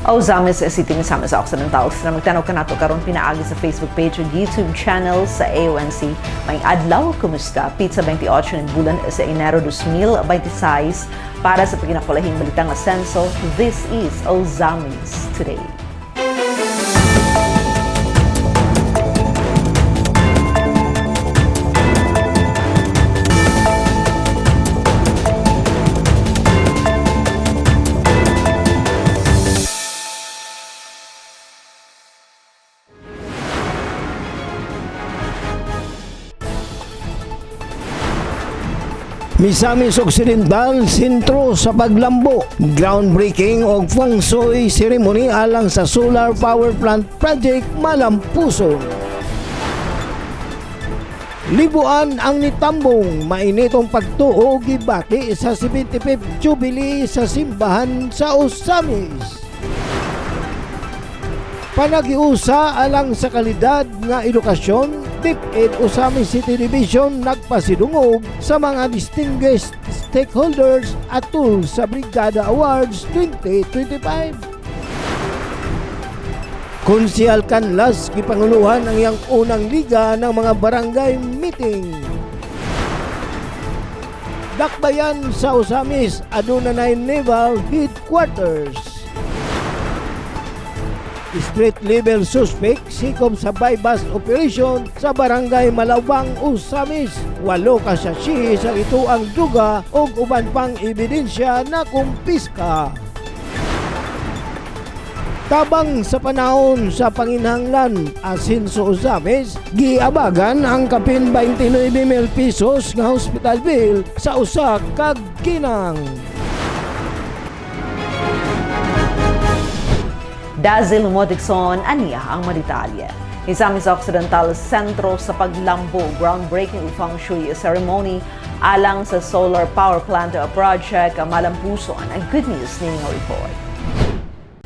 Ozamis City Misamis Occidentals na magtanaw ka nato karon pinaagi sa Facebook page ug YouTube channel sa AONC. May adlaw, kumusta? Pizza 28 ng bulan sa Enero 2026 para sa pagkinakulahing balitang asenso. This is Ozamis Today. Misamis Occidental, sentro sa paglambo. Groundbreaking o feng shui ceremony alang sa solar power plant project Malampuso. Libuan ang nitambong mainitong pagtuo gibati sa 75th Jubilee sa simbahan sa Ozamis. Panagiusa alang sa kalidad nga edukasyon, DepEd Ozamis City Division nagpasidungog sa mga distinguished stakeholders atul sa Brigada Awards 2025. Konsyal Canlas gipanguluhan ang iyang unang liga ng mga barangay meeting. Dakbayan sa Ozamis, aduna na Naval Headquarters. Street level suspect sikom sa bypass operation sa barangay Malawang, Ozamis. 8 ka sachet sa itoang duga o uban pang ebidensya na kumpiska. Tabang sa panahon sa panginhanglan asenso Ozamis, giabagan ang kapin 29,000 pesos nga hospital bill sa usa ka ginang. Dazil Modixon, aniya ang maritalya. Misamis Occidental, sentro sa paglambo, groundbreaking feng shui ceremony alang sa solar power plant project Malampuso. Ang good news nining report.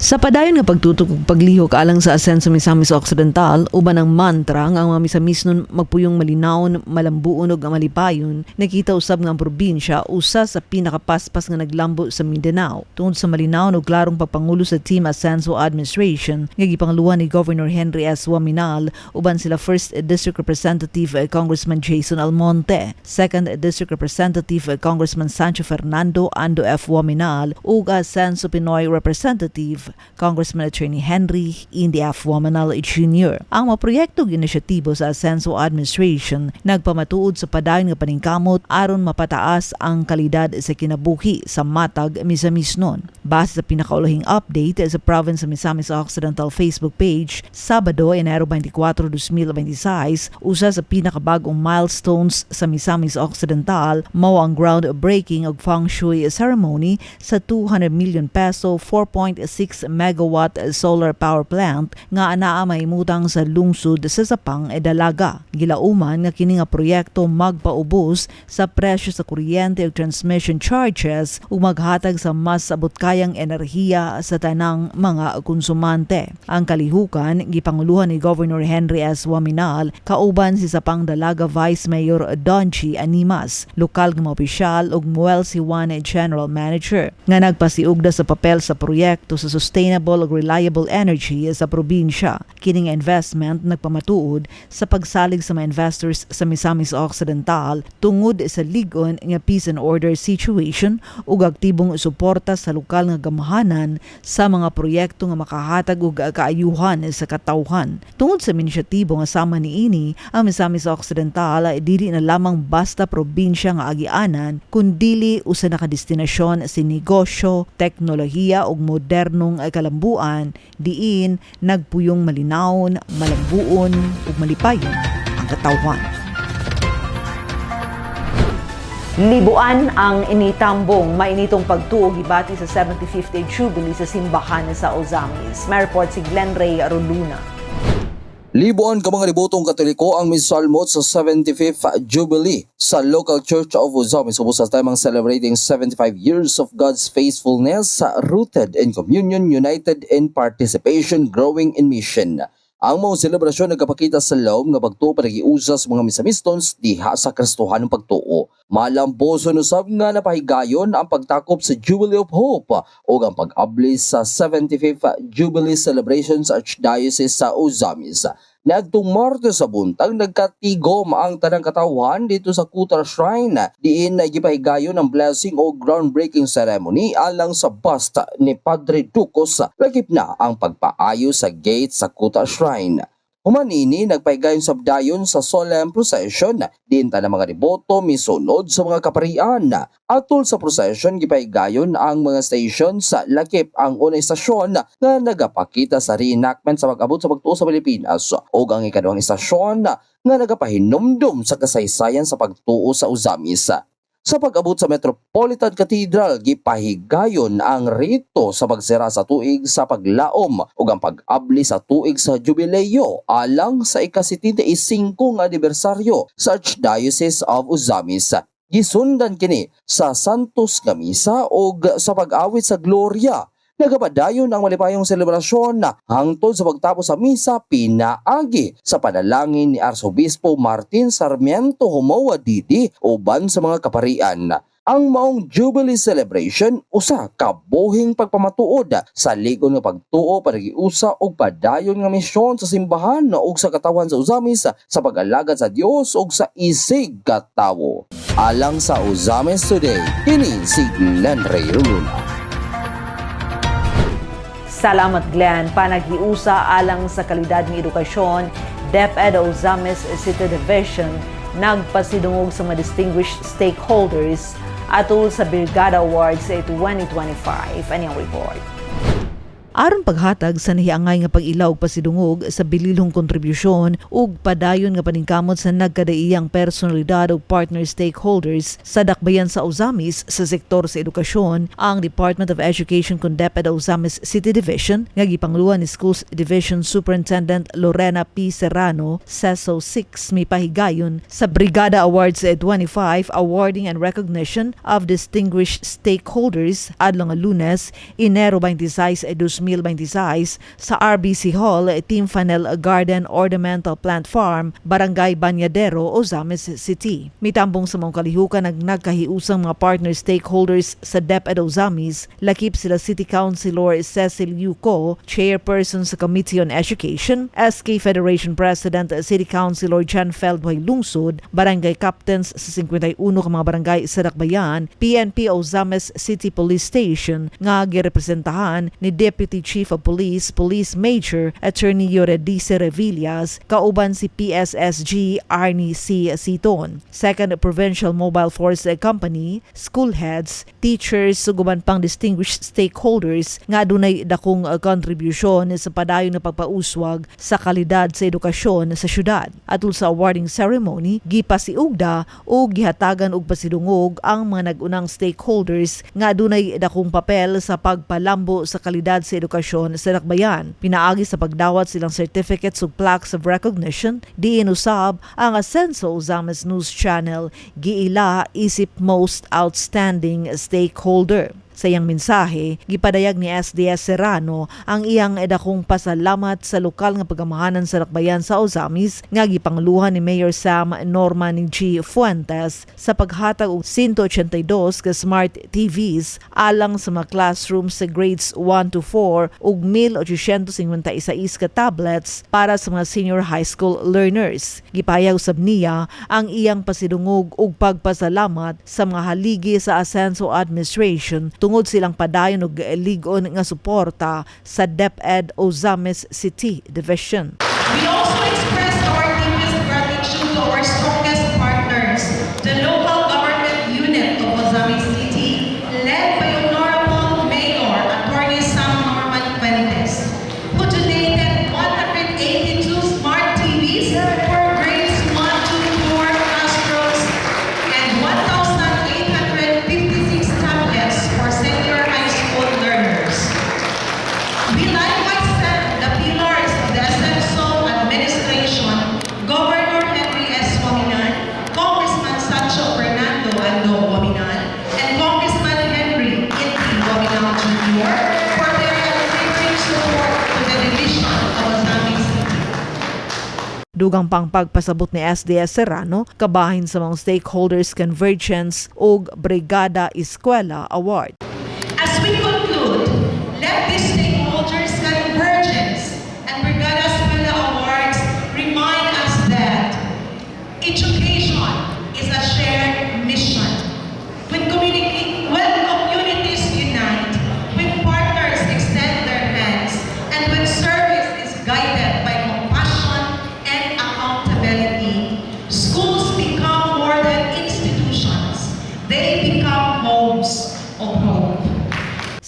Sa padayon nga pagtutok ug paglihok alang sa asenso Misamis Occidental, uban ang mantra nga mga Misamis nun magpuyong malinawon, malambuon ug malipayon, nakita usab nga ang probinsya usa sa pinakapaspas nga naglambo sa Mindanao. Tungod sa malinawon ug klarong pagpangulo sa Team Asenso Administration nga gipangluhan ni Governor Henry S. Waminal, uban sila 1st District Representative Congressman Jason Almonte, 2nd District Representative Congressman Sancho Fernando Ando F. Waminal ug Asenso Pinoy Representative Congressman Attorney Henry Indy F. Waminal Jr. Ang mga proyekto ug inisyatibo sa Asenso Administration nagpamatuod sa padayon nga paningkamot aron mapataas ang kalidad sa kinabuhi sa matag Misamis nun. Base sa pinakaulahing update sa province sa Misamis Occidental Facebook page, Sabado, Enero 24, 2026, usa sa pinakabagong milestones sa Misamis Occidental mao ang groundbreaking og feng shui ceremony sa 200 million peso 4.6 megawatt solar power plant nga anaa mahimutang sa lungsod sa Sapang, Dalaga. Gilauman nga kini nga proyekto magpaubos sa presyo sa kuryente ug transmission charges ug maghatag sa mas sabot-kayang enerhiya sa tanang mga konsumante. Ang kalihukan gipanguluhan ni Governor Henry S. Waminal kauban si Sapang Dalaga Vice Mayor Donchi Animas, lokal nga mga opisyal ug Muel Siwan General Manager nga nagpasiugda sa papel sa proyekto sa sustainable ug reliable energy sa probinsya. Kining investment nagpamatuod sa pagsalig sa mga investors sa Misamis Occidental tungod sa ligon nga peace and order situation ug aktibong suporta sa lokal nga gamahanan sa mga proyekto nga makahatag og kaayuhan sa katawhan. Tungod sa inisyatibo nga sama niini, ang Misamis Occidental dili na lamang basta probinsya nga agianan kundili usa na ka destinasyon sa negosyo, teknolohiya ug modernong kalambuan diin nagpuyong malinawon, malambuon ug malipayon ang katawhan. Libuan ang initambong mainitong pagtuo gibati sa 75th Jubilee sa simbahan sa Ozamis. May report si Glenn Ray Aruluna. Libuan ka mga libotong Katoliko ang misalmot sa 75th Jubilee sa local church of Ozamis ubos sa tamang celebrating 75 years of God's faithfulness, rooted in communion, united in participation, growing in mission. Ang mga selebrasyon nagkapakita sa loob nga pagtuo panagiusa sa mga misamistons diha sa Kristohanong pagtuo. Malamposo usab nga napahigayon ang pagtakop sa Jubilee of Hope o ang pag-abli sa 75th Jubilee celebration sa Archdiocese sa Ozamis. Niadtong Martes sa buntag nagkatigom ang tanang katawhan dito sa Kuta Shrine diin na gipahigayon ang blessing o groundbreaking ceremony alang sa bust ni Padre Ducos. Lakip na ang pagpaayo sa gate sa Kuta Shrine. Humanini nagpahigayon sa dayon sa solemn procession diin ta ng mga deboto misunod sa mga kaparian. Atol sa procession gipahigayon ang mga station sa lakip ang unang istasyon nga nagapakita sa reenactment sa pag-abot sa pagtuo sa Pilipinas ug ang ikaduhang istasyon nga nagapahinumdum sa kasaysayan sa pagtuo sa Ozamis. Sa pag-abot sa Metropolitan Cathedral, gipahigayon ang rito sa pagsira sa tuig sa paglaom ug ang pag-abli sa tuig sa jubileo alang sa ika-75 nga anibersaryo sa Archdiocese of Ozamis. Gisundan kini sa Santos nga misa ug sa pag-awit sa Gloria. Nagapadayon ang malipayong selebrasyon hangtod sa pagtapos sa misa pinaagi sa panalangin ni Arsobispo Martin Sarmiento Humoa Didi uban sa mga kaparian. Ang maong Jubilee Celebration usa ka buhing pagpamatuod sa ligon nga pagtuo panagiusa og padayon nga misyon sa simbahan ug sa katawan sa Ozamis sa pag-alagad sa Dios ug sa isig ka tawo. Alang sa Ozamis Today, kini si Glenn Ray Luna. Salamat Glenn. Panagiusa alang sa kalidad ng edukasyon, DepEd Ozamis City Division nagpasidungog sa mga distinguished stakeholders atol sa Brigada Awards 2025. Anyang report. Aron paghatag sa nahiangay nga pag-ilaw pasidungog sa bililhong kontribusyon ug padayon nga paningkamot sa nagkadaiyang personalidad ug partner stakeholders sa dakbayan sa Ozamis sa sektor sa edukasyon, ang Department of Education kun DepEd Ozamis City Division nga gipangluan ni Schools Division Superintendent Lorena P. Serrano SESO 6 mipahigayon sa Brigada Awards 25 awarding and recognition of distinguished stakeholders adlong nga Lunes, Enero 26, 2026 sa RBC Hall, Team Fanel Garden Ornamental Plant Farm, Barangay Banyadero, Ozamis City. Mitambong sa mga kalihukan nagkahiusang mga partner stakeholders sa DepEd Ozamis, lakip sila City Councilor Cecil Yuko, Chairperson sa Committee on Education, SK Federation President City Councilor Jan Feldway Lungsod, Barangay Captains sa 51 ka mga barangay sa Dakbayan, PNP Ozamis City Police Station nga girepresentahan ni Deputy Chief of Police, Police Major Attorney Yoredice Revillas, kauban si PSSG Arnie C. Siton. Second Provincial Mobile Force Company, school heads, teachers, suguban pang distinguished stakeholders nga adunay dakong kontribusyon sa padayon na pagpauswag sa kalidad sa edukasyon sa syudad. Atul sa awarding ceremony, gipasiugda o gihatagan og pasidungog ang mga nagunang stakeholders nga adunay dakong papel sa pagpalambo sa kalidad sa edukasyon sa Dakbayan. Pinaagi sa pagdawat silang certificates ug plaques of recognition, diin usab ang Asenso Ozamis News Channel giila isip most outstanding stakeholder. Sa iyang mensahe, gipadayag ni SDS Serrano ang iyang dakong pasalamat sa lokal nga pagamahanan sa Dakbayan sa Ozamis nga gipangluhan ni Mayor Sam Norman G. Fuentes sa paghatag og 182 ka smart TVs alang sa mga classrooms sa grades 1 to 4 ug 1,856 ka tablets para sa mga senior high school learners. Gipahayag usab niya ang iyang pasidungog ug pagpasalamat sa mga haligi sa Asenso Administration tungod silang padayon og ligon nga suporta sa DepEd Ozamis City Division. We also express our deepest gratitude to our strongest partners, the local government unit of Ozamis City, led by Honorable Mayor Attorney Sam Norman Fuentes, who donated 182 smart TVs for grades 1 to 4 classrooms and 1,856 tablets for senior high school learners. We likewise thank the pillars of the Asenso administration Dugang pang pagpasabot ni SDS Serrano kabahin sa mga stakeholders convergence ug Brigada Eskwela Award. As we conclude, let these stakeholders convergence and Brigada Eskwela Awards remind us that education is a shared mission. When communities unite, when partners extend their hands, and when service is guided by compassion and accountability, schools become more than institutions. They become homes of hope.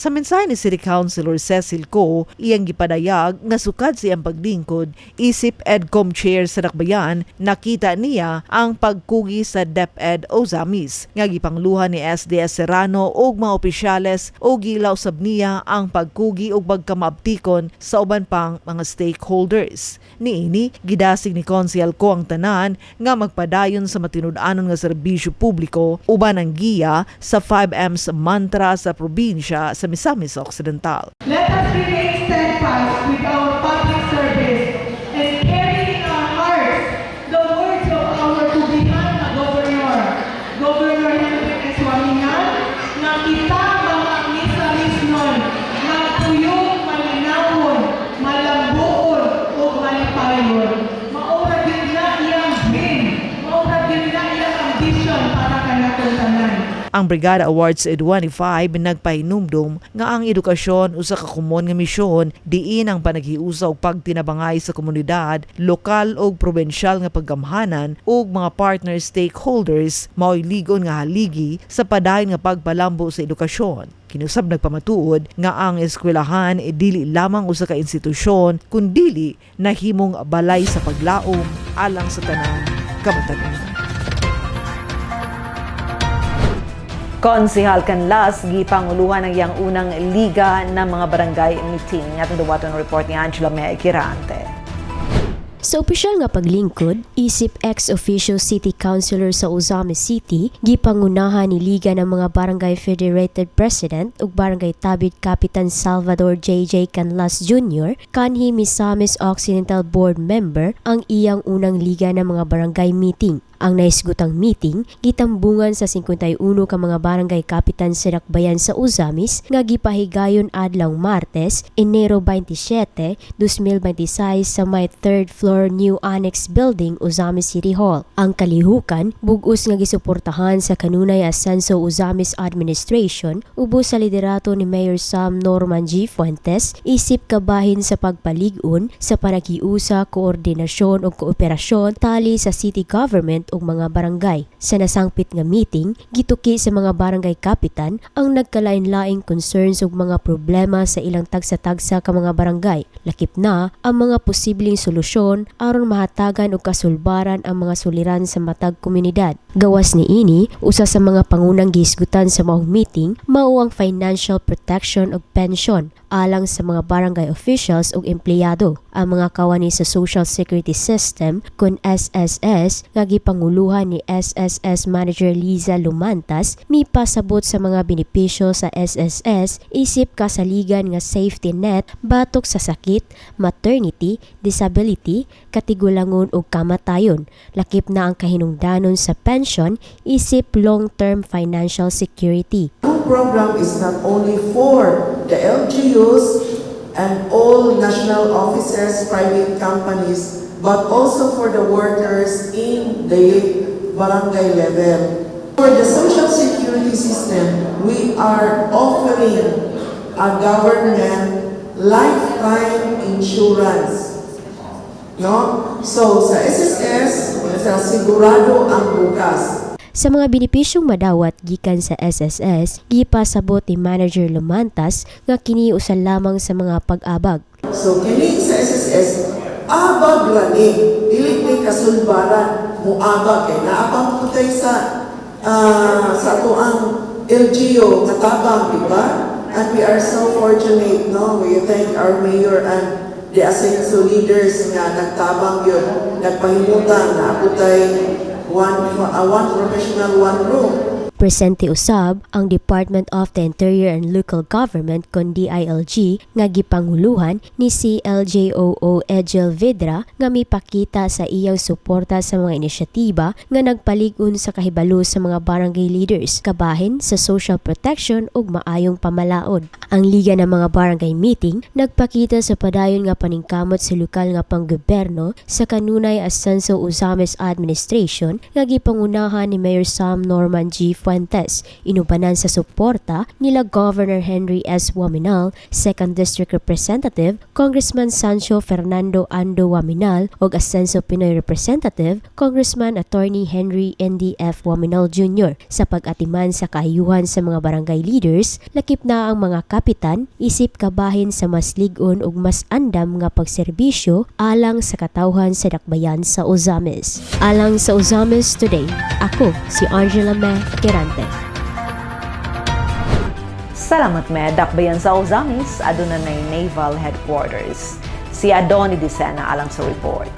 Sa mensahe ni City Councilor Cecil Co, iyang gipadayag nga sukad siyang paglingkod isip EDCOM Chair sa Dakbayan, nakita niya ang pagkugi sa DepEd Ozamis nga gipangluhan ni SDS Serrano ug mga opisyales o gilaw sab niya ang pagkugi ug pagkamabtikon sa uban pang mga stakeholders. Niini gidasig ni Council Co ang tanan nga magpadayon sa matinud-anon nga serbisyo publiko uban ang giya sa 5M's mantra sa probinsya sa Misamis Occidental. Let us remain steadfast with our public service and carry in our hearts the words of our tubihan na Governor Henry S. Wamingan, na kita mga misamis nun, na tuyong malinawon, malambuon o malipayon. Maurag yun na iyang dream, maurag yun na iyang ambition para kanatong tanan. Ang Brigada Awards 25 nagpahinumdum nga ang edukasyon usa ka komon nga misyon diin ang panaghiusa og pagtinabangay sa komunidad, lokal ug probensyal nga paggamhanan ug mga partner stakeholders mao'y ligon nga haligi sa padayon nga pagpalambo sa edukasyon. Kinusab nagpamatuod nga ang eskwelahan dili lamang usa ka institusyon kundili nahimong balay sa paglaom alang sa tanang kamatanunan. Konsehal Canlas gipanguluhan ang iyang unang liga ng mga barangay meeting. Atong duwaton report ni Angela May Kirante. Sa opisyal nga paglingkod, isip ex-officio city councilor sa Ozamis City, gipangunahan ni Liga ng mga Barangay Federated President ug Barangay Tabid Kapitan Salvador J.J. Canlas Jr., kanhi Misamis Occidental Board Member ang iyang unang liga ng mga barangay meeting. Ang naisgutang meeting gitambungan sa 51 ka mga barangay kapitan sa Dakbayan sa Ozamis nga gipahigayon adlaw Martes, Enero 27, 2026 sa may 3rd floor New Annex Building, Ozamis City Hall. Ang kalihukan bug-os nga gisuportahan sa kanunay Asenso Ozamis Administration ubos sa liderato ni Mayor Sam Norman G. Fuentes, isip kabahin sa pagpalig-on sa panaghiusa, koordinasyon ug kooperasyon tali sa city government ug mga barangay. Sa nasangpit nga meeting, gituki sa mga barangay kapitan ang nagkalain-laing concerns ug mga problema sa ilang tagsa-tagsa ka mga barangay. Lakip na ang mga posibleng solusyon aron mahatagan og kasulbaran ang mga suliran sa matag komunidad. Gawas ni ini, usa sa mga pangunang gihisgutan sa maong meeting mao ang financial protection ug pension alang sa mga barangay officials ug empleyado. Ang mga kawani sa Social Security System kun SSS nga gipanguluhan ni SSS Manager Liza Lumantas mipasabot sa mga benepisyo sa SSS isip kasaligan nga safety net batok sa sakit, maternity, disability, katigulangon ug kamatayon. Lakip na ang kahinungdanon sa pension isip long-term financial security. Program is not only for the LGUs and all national offices, private companies, but also for the workers in the barangay level. For the social security system, we are offering a government lifetime insurance. No? So sa SSS, sigurado ang bukas. Sa mga benepisyong madawat gikan sa SSS, gipasabot ni Manager Lumantas nga kini usa lamang sa mga pag-abag. So kini sa SSS, abag lani, dili ni kasulbaran, muabag kay naapang putay sa tuang LGU nga tabang, di ba? And we are so fortunate, no? We thank our mayor and the Asenso leaders nga nagtabang yun, nagpahimutan na putay one professional, one room. Presente usab ang Department of the Interior and Local Government kon DILG nga gipanguluhan ni si LJOO Ejel Vidra nga mipakita sa iyang suporta sa mga inisyatiba nga nagpalig-on sa kahibalo sa mga barangay leaders kabahin sa social protection ug maayong pamalaod. Ang Liga ng mga Barangay Meeting nagpakita sa padayon nga paningkamot sa lokal nga panggobyerno sa kanunay Ascenso Uzames Administration nga gipangunahan ni Mayor Sam Norman G. Fuentes, inubanan sa suporta nila Governor Henry S. Waminal, 2nd District Representative, Congressman Sancho Fernando Ando Waminal ug Ascenso Pinoy Representative, Congressman Attorney Henry NDF Waminal Jr. sa pag-atiman sa kahayuhan sa mga barangay leaders, lakip na ang mga kapitan isip kabahin sa mas lig-on ug mas andam nga pagserbisyo alang sa katawhan sa dakbayan sa Uzames. Alang sa Uzames Today, ako si Angela Me Tirante. Salamat me, dakbayan sa Uzamis, adunay Naval Headquarters. Si Adoni Dicena alang sa report.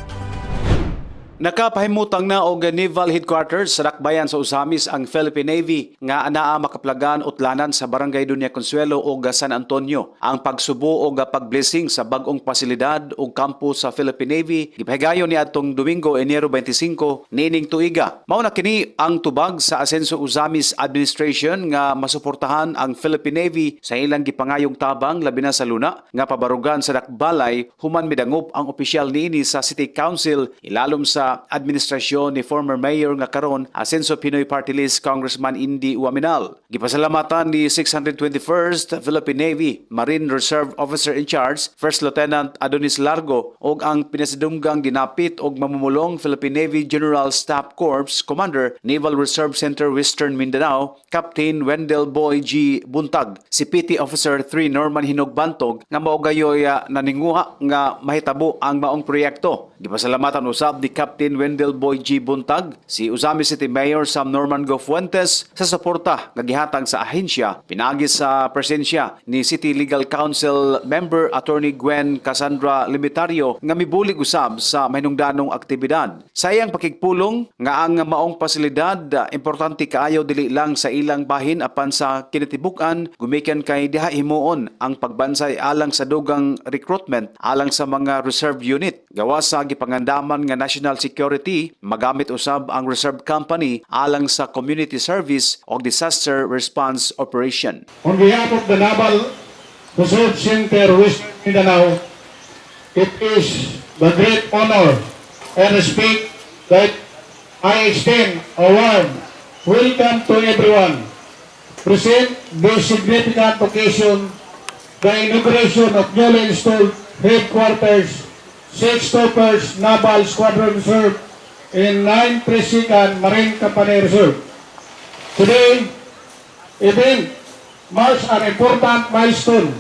Nakapahimutang na og Naval Headquarters sa dakbayan sa Uzamis ang Philippine Navy nga anaa makaplagan utlanan sa Barangay Dunya Consuelo ug San Antonio ang pagsubo og pagblessing sa bag-ong pasilidad ug kampo sa Philippine Navy gipahigayon ni adtong Domingo, Enero 25 niining tuiga. Mao na kini ang tubag sa Ascenso Uzamis Administration nga masuportahan ang Philippine Navy sa ilang gipangayong tabang labi na sa luna nga pabarugan sa dakbalay human midangop ang opisyal niini sa City Council ilalom sa administrasyon ni former mayor nga karon Ascenso Pinoy Party List Congressman Indy Waminal. Gipasalamatan ni 621st Philippine Navy Marine Reserve Officer in Charge First Lieutenant Adonis Largo ug ang pinasidunggang ginapit og mamumulong Philippine Navy General Staff Corps Commander Naval Reserve Center Western Mindanao Captain Wendell Boy G. Buntag, si PT Officer 3 Norman Hinogbantog nga mao gayoy naninguha nga mahitabo ang maong proyekto. Gipasalamatan usab ni Captain Wendell Boy G. Buntag, si Uzamis City Mayor Sam Norman Go Fuentes sa suporta nga gihatag sa ahensya pinagi sa presensya ni City Legal Council Member Attorney Gwen Cassandra Limitario nga mibulig usab sa mahinungdanong aktibidad. Sayang pakigpulong nga ang maong pasilidad importante kaayo dili lang sa ilang bahin apan sa kinatibuk-an gumikan kay diha himuon ang pagbansay alang sa dugang recruitment alang sa mga reserve unit. Gawas sa gipangandaman nga national security, magamit usab ang reserve company alang sa community service o disaster response operation. On behalf of the Naval Reserve Center Western Mindanao, it is the great honor and respect that I extend a warm welcome to everyone present this significant occasion, the inauguration of newly installed headquarters 6 Toppers Naval Squadron Reserve in 9 Presican Marine Company Reserve. Today, event marks an important milestone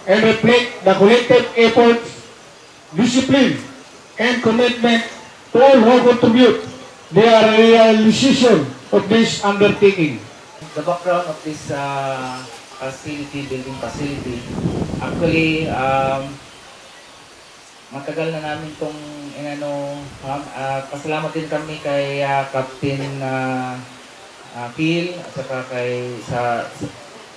and reflect the collective efforts, discipline, and commitment to all who contribute the realization of this undertaking. The background of this building facility, actually, matagal na namin itong pasalamat din kami kay Captain Phil at saka kay sa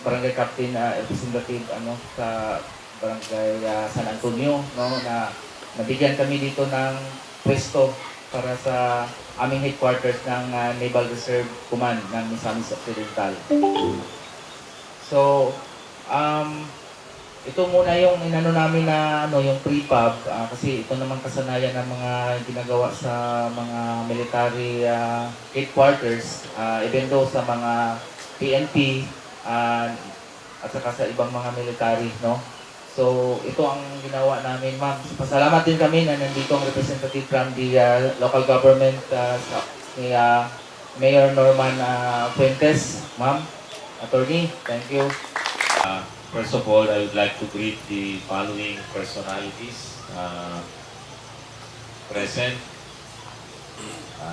Barangay Captain Representative sa Barangay San Antonio na nabigyan kami dito ng pwesto para sa aming headquarters ng Naval Reserve Command ng Misamis Occidental. So, ito muna yung namin na yung prefab kasi ito naman kasanayan ng mga ginagawa sa mga military headquarters even though sa mga PNP at saka sa ibang mga military, no? So ito ang ginawa namin, ma'am. Pasalamat din kami na nandito ang representative from the local government ni Mayor Norman Fuentes, ma'am, attorney. Thank you. First of all, I would like to greet the following personalities present,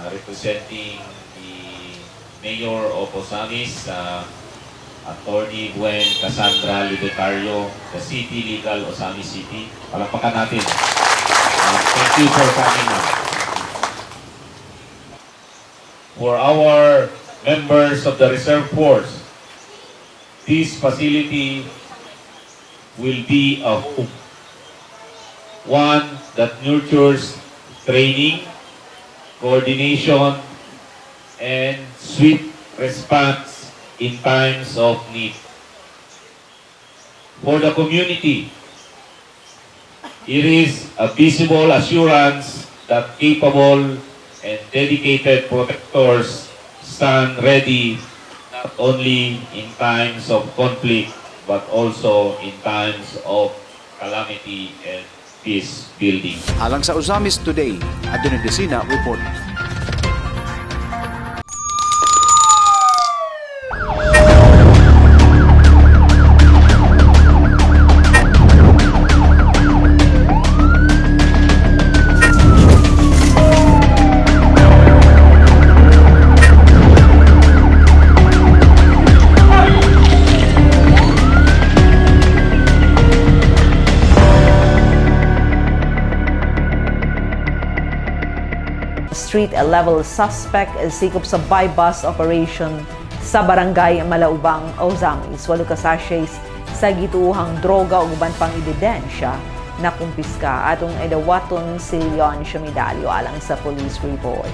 representing the Mayor of Uzamis, Attorney Gwen Cassandra Limitario, the City Legal Uzamis City. Palakpakan natin. Thank you for coming. For our members of the reserve force, this facility will be a home. One that nurtures training, coordination, and swift response in times of need. For the community, it is a visible assurance that capable and dedicated protectors stand ready not only in times of conflict but also in times of calamity and peace building. Alang sa Usamis Today, Adonai Desina report. Street level suspect sikop sa buy-bust operation sa barangay Malaubang, Ozamis. 8 ka sachets sa gituuhang droga ug uban pang ebidensya na kumpiska atong edawaton si Leon Medalyo alang sa police report.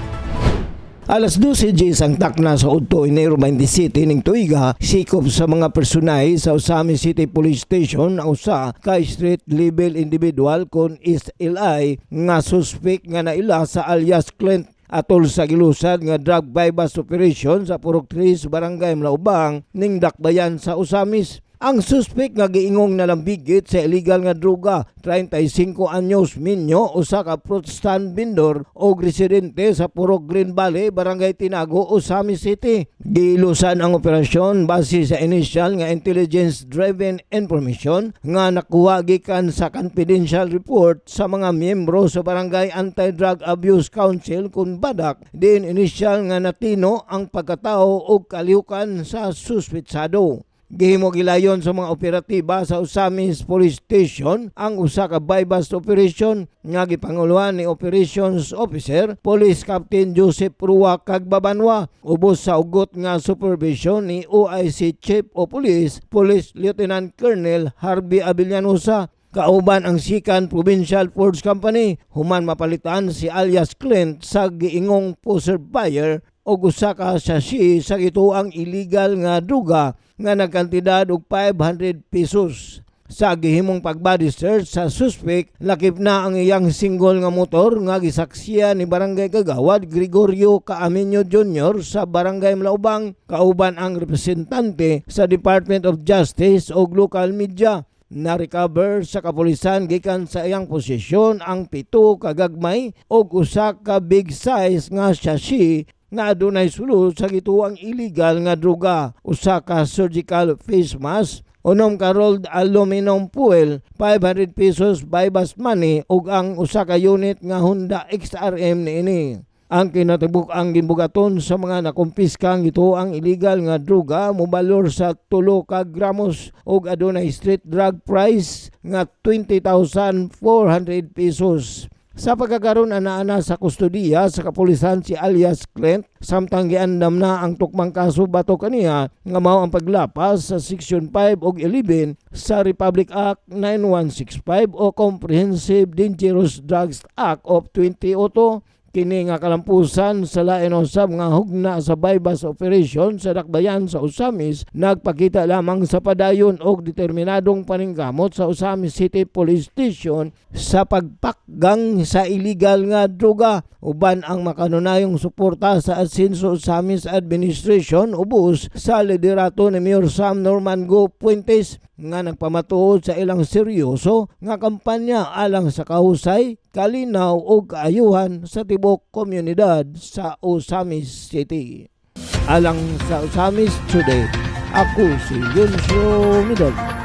Alas 12 ang takna sa 8 Enero 27 ning tuiga, sikop sa mga personay sa Ozamis City Police Station ang usa ka street level individual kon East LI nga suspect nga naila sa alias Clint atol sa gilusad nga drug buy-bust operation sa Purok 3 barangay Malaubang ning Dakbayan sa Ozamis. Ang suspect nga giingong nalambigit sa illegal nga droga, 35 anyos minyo, usa ka fruit stand vendor o residente sa Purok Green Valley, Barangay Tinago, Ozamis City. Giilusan ang operasyon base sa initial nga intelligence-driven information nga nakuha gikan sa confidential report sa mga miyembro sa Barangay Anti-Drug Abuse Council kung badak din initial nga natino ang pagkatao o kalihukan sa suspetsado. Gihimo gilayon sa mga operatiba sa Ozamis Police Station ang usa ka buy-bust operation nga gipanguluhan ni Operations Officer Police Captain Joseph Rua Kagbabanwa ubos sa ugot nga supervision ni OIC Chief o Police Lieutenant Colonel Harvey Abellanosa. Kauban ang Sikan Provincial Force Company human mapalitan si alias Clint sa giingong poser buyer o usa ka sachet sa gituang illegal nga droga nga nagkantidad og 500 pesos. Sa gihimong pag-body search sa suspect, lakip na ang iyang single nga motor nga gisaksiyan ni Barangay Kagawad Gregorio Caaminio Jr. sa Barangay Malaubang, kauban ang representante sa Department of Justice o local media. Na-recover sa kapulisan gikan sa iyang posisyon ang 7 ka gagmay o usa ka big size nga sachet na adunay sulod sa gituang illegal nga droga, usa ka surgical face mask, 6 ka rolled aluminum foil, 500 pesos buy-bust money ug ang usa ka unit nga Honda XRM niini. Ang kinatibuk ang gimbugaton sa mga nakumpiskang gituang illegal nga droga mobalor sa 3 ka gramos ug adunay street drug price nga 20,400 pesos. Sa pagkakaroon ana sa kustodiya sa kapulisan si alias Clint, samtang giandam na ang tukmang kaso batok kaniya nga mao ang paglapas sa Section 5 ug 11 sa Republic Act 9165 o Comprehensive Dangerous Drugs Act of 2008. Kini nga kalampusan sa lain usab nga hugna sa buy-bust operation sa Dakbayan sa Ozamis nagpakita lamang sa padayon og determinadong paningkamot sa Ozamis City Police Station sa pagpakgang sa illegal nga droga. Uban ang makanunayong suporta sa Asenso Ozamis Administration ubos sa liderato ni Mayor Sam Norman Go Puentes nga nagpamatuod sa ilang seryoso nga kampanya alang sa kahusay, kalinaw o kaayuhan sa tibok komunidad sa Ozamis City. Alang sa Ozamis Today, ako si Leon Medalyo.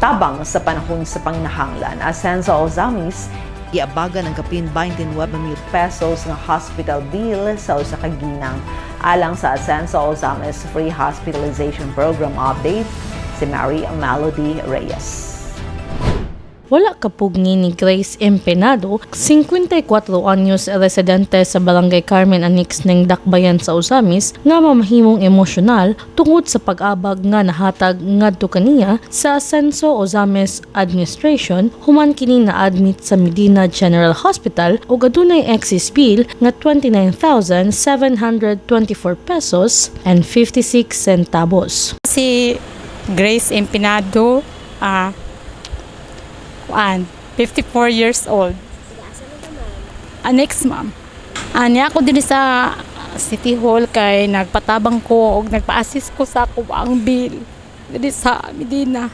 Tabang sa panahon sa pangnahanglan, asen sa Ozamis, giabaga ng kapin 29,000 pesos nga hospital bill sa usa ka ginang. Alang sa Ascenso Ozames Free Hospitalization Program update, si Mary Melody Reyes. Wala kapugni ni Grace Empenado, 54 anyos residente sa Barangay Carmen Annex ng Dakbayan sa Ozamis, nga mamahimong emosyonal tungod sa pag-abag nga nahatag ngadto kaniya sa Ascenso Ozames Administration human kini na-admit sa Medina General Hospital ug adunay excess bill nga 29,724 pesos and 56 centavos. Si Grace Empenado, 54 years old. Next, ma'am. Niya ako din sa City Hall kay nagpatabang ko o nagpa-assist ko sa kuwang bill dili sa Medina.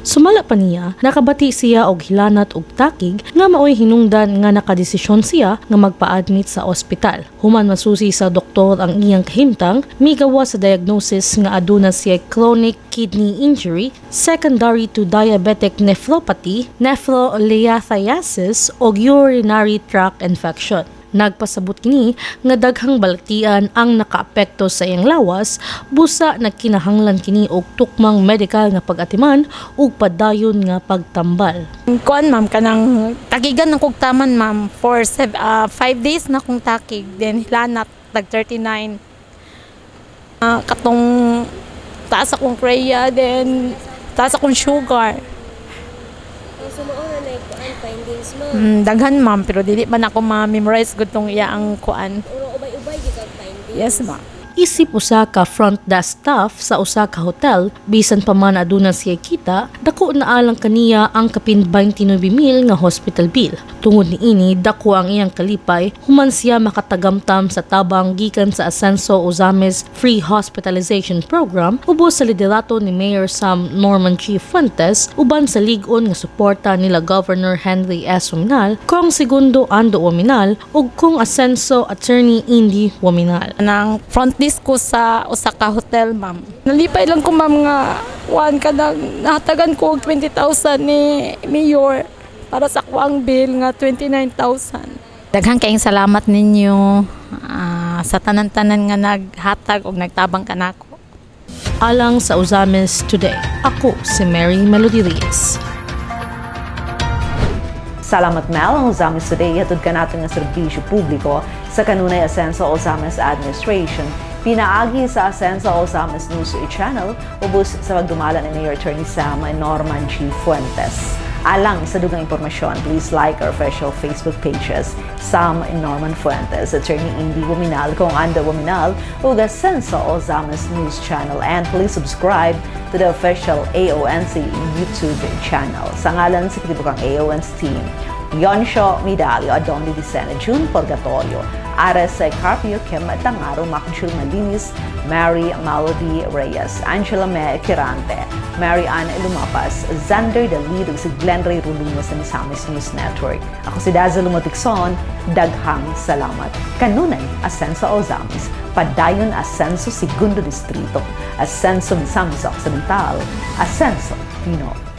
Sumala pa niya, nakabati siya og hilanat og takig nga maoy hinungdan nga nakadesisyon siya nga magpa-admit sa ospital. Human masusi sa doktor ang iyang kahimtang, migawa sa diagnosis nga aduna siya chronic kidney injury secondary to diabetic nephropathy, nephrolithiasis ug urinary tract infection. Nagpasabot kini nga daghang balaktian ang nakaapekto sa iyang lawas, busa nagkinahanglan kini og tukmang medikal nga pag-atiman ug padayon nga pagtambal. Kuan ma'am kanang tagigan ng kugtaman ma'am for 5 days na kong takig, then hilanat tag 39. Katong taas akong kreya, then taas akong sugar. Daghan ma'am, pero dili man ako ma-memorize gud tong iya ang kuan. Yes ma'am. Isip usa ka front desk staff sa usa ka hotel, bisan pa man aduna siya kita, dako na alang kaniya ang kapin 29,000 nga hospital bill. Tungod ni ini, dako ang iyang kalipay, human siya makatagamtam sa tabang gikan sa Ascenso Ozames Free Hospitalization Program, ubos sa liderato ni Mayor Sam Norman G. Fuentes, uban sa ligon nga suporta nila Governor Henry S. Wominal, Kong Segundo Ando Wominal, ug Kong Ascenso Attorney Indy Wominal. Nang front desk ko sa usa ka hotel ma'am. Nalipay lang ko ma'am nga kuan kadang nahatagan ko og 20,000 ni Mayor para sa kuang bill nga 29,000. Daghang kayong salamat ninyo sa tanan-tanan nga naghatag og nagtabang kanako. Alang sa Ozames Today, ako si Mary Melody Reyes. Salamat Mel, ang Ozames Today, hatod ka natin ng serbisyo publiko sa kanunay Ascenso Ozames Administration. Pinaagi sa Ascenso Ozames News Channel, ubos sa pagdumala ni Mayor Attorney Sam Norman G. Fuentes. Alang sa dugang impormasyon, please like our official Facebook pages, Sam Norman Fuentes, Attorney Indy Wominal, Kong Ando Wominal, ug Ascenso Ozames News Channel, and please subscribe to the official AONC YouTube channel. Sa ngalan sa kitibukang AONC team, Yonsho Midalio, Adonde Dicena, June Purgatorio, Ares Carpio, Kim Tangaro, Makjul Malinis, Mary Melody Reyes, Angela Me Kirante, Mary Ann Lumapas, Xander Dalid, ug si Glenn Ray Ruluno sa Misamis News Network. Ako si Dazzle Lumotikson, daghang salamat. Kanunay, Ascenso Ozames, padayon Ascenso Segundo Distrito, Ascenso Misamis Occidental, Ascenso Pinoy.